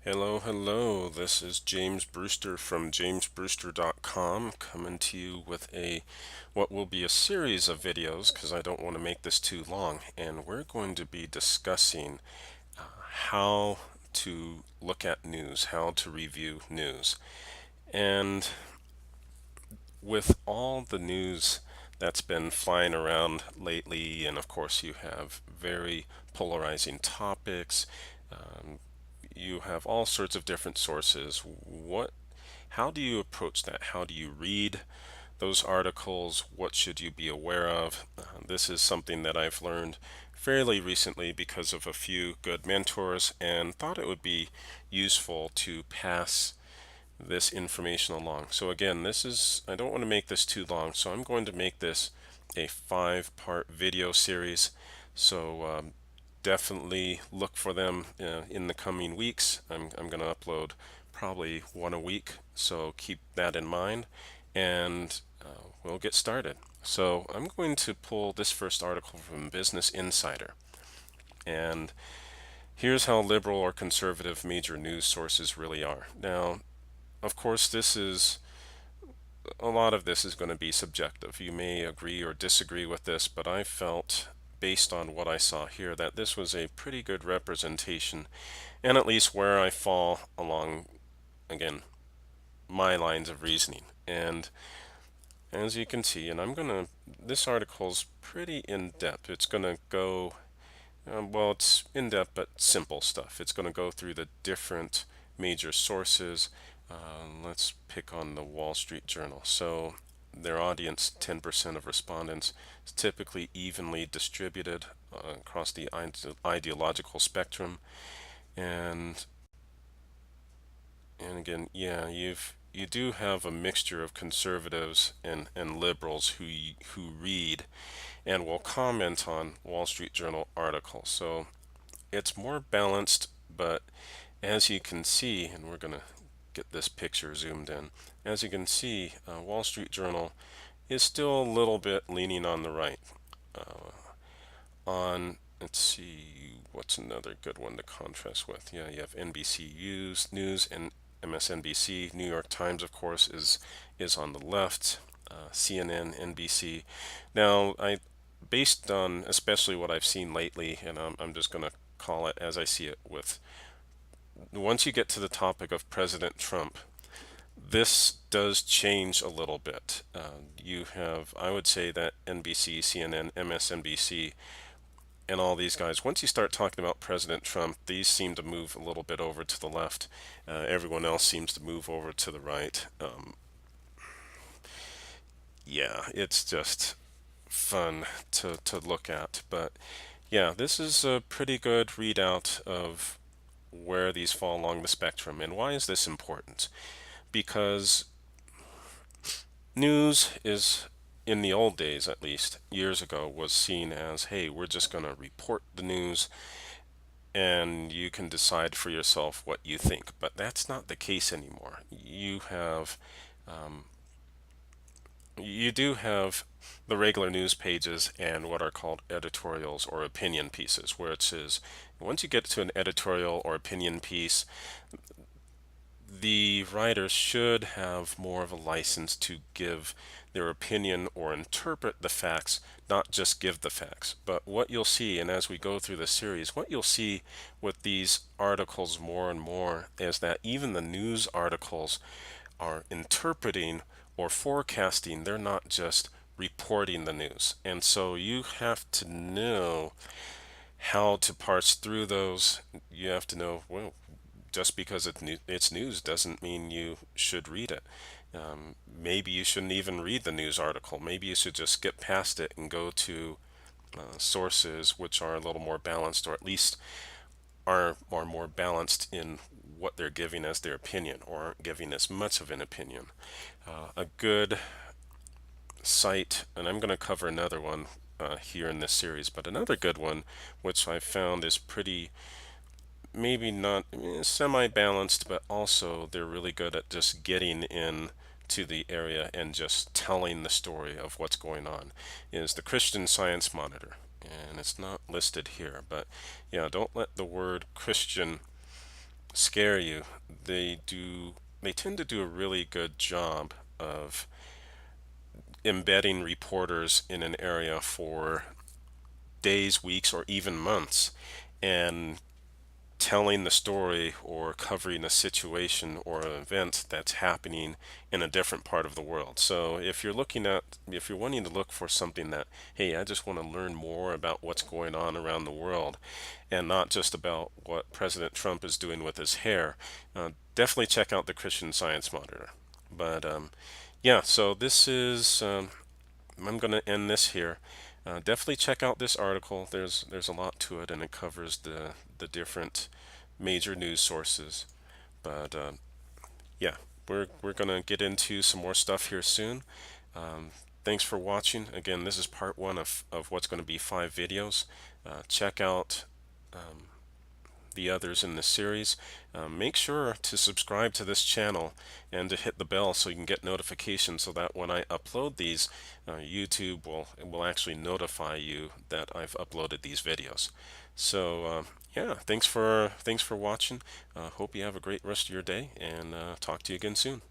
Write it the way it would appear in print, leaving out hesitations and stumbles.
Hello, hello. This is James Brewster from jamesbrewster.com coming to you with what will be a series of videos because I don't want to make this too long, and we're going to be discussing how to look at news, how to review news. And with all the news that's been flying around lately, and of course you have very polarizing topics, um, you have all sorts of different sources. How do you approach that? How do you read those articles? What should you be aware of? This is something that I've learned fairly recently because of a few good mentors and thought it would be useful to pass this information along. So again, I don't want to make this too long, so I'm going to make this a 5-part video series. So definitely look for them in the coming weeks. I'm going to upload probably one a week, so keep that in mind, and we'll get started. So I'm going to pull this first article from Business Insider, and here's how liberal or conservative major news sources really are. Now, of course, a lot of this is going to be subjective. You may agree or disagree with this, but I felt, based on what I saw here, that this was a pretty good representation, and at least where I fall along, again, my lines of reasoning. And as you can see, this article's pretty in-depth. It's going to go, well, it's in-depth but simple stuff. It's going to go through the different major sources. Let's pick on the Wall Street Journal. So their audience, 10% of respondents, is typically evenly distributed across the ideological spectrum. And again, yeah, you do have a mixture of conservatives and liberals who read and will comment on Wall Street Journal articles. So it's more balanced, but as you can see, and we're going to get this picture zoomed in, as you can see, Wall Street Journal is still a little bit leaning on the right. Let's see, what's another good one to contrast with? Yeah, you have NBC News and MSNBC. New York Times, of course, is on the left. CNN, NBC. Now, based on especially what I've seen lately, and I'm just going to call it as I see it, with once you get to the topic of President Trump, this does change a little bit. I would say that NBC, CNN, MSNBC, and all these guys, once you start talking about President Trump, these seem to move a little bit over to the left. Everyone else seems to move over to the right. Yeah, it's just fun to look at. But yeah, this is a pretty good readout of where these fall along the spectrum. And why is this important? Because news is, in the old days at least, years ago, was seen as, hey, we're just going to report the news and you can decide for yourself what you think. But that's not the case anymore. You do have the regular news pages and what are called editorials or opinion pieces, where it says once you get to an editorial or opinion piece, the writers should have more of a license to give their opinion or interpret the facts, not just give the facts. But what you'll see, and as we go through the series, what you'll see with these articles more and more is that even the news articles are interpreting or forecasting. They're not just reporting the news. And so you have to know how to parse through those. You have to know, well, just because it's news doesn't mean you should read it. Maybe you shouldn't even read the news article. Maybe you should just skip past it and go to sources which are a little more balanced, or at least are more balanced in what they're giving as their opinion, or aren't giving as much of an opinion. A good site, and I'm going to cover another one here in this series, but another good one, which I found is pretty, maybe not semi-balanced, but also they're really good at just getting in to the area and just telling the story of what's going on, is the Christian Science Monitor. And it's not listed here, but yeah, don't let the word Christian scare you. They tend to do a really good job of embedding reporters in an area for days, weeks, or even months, and telling the story or covering a situation or an event that's happening in a different part of the world. So if you're wanting to look for something that, hey, I just want to learn more about what's going on around the world and not just about what President Trump is doing with his hair, definitely check out the Christian Science Monitor. But yeah, so I'm going to end this here. Definitely check out this article. There's a lot to it, and it covers the different major news sources. But yeah, we're gonna get into some more stuff here soon. Um, Thanks for watching. Again, this is part one of what's going to be 5 videos. Check out the others in this series. Make sure to subscribe to this channel and to hit the bell so you can get notifications, so that when I upload these, YouTube will actually notify you that I've uploaded these videos. So yeah, thanks for watching. Hope you have a great rest of your day, and talk to you again soon.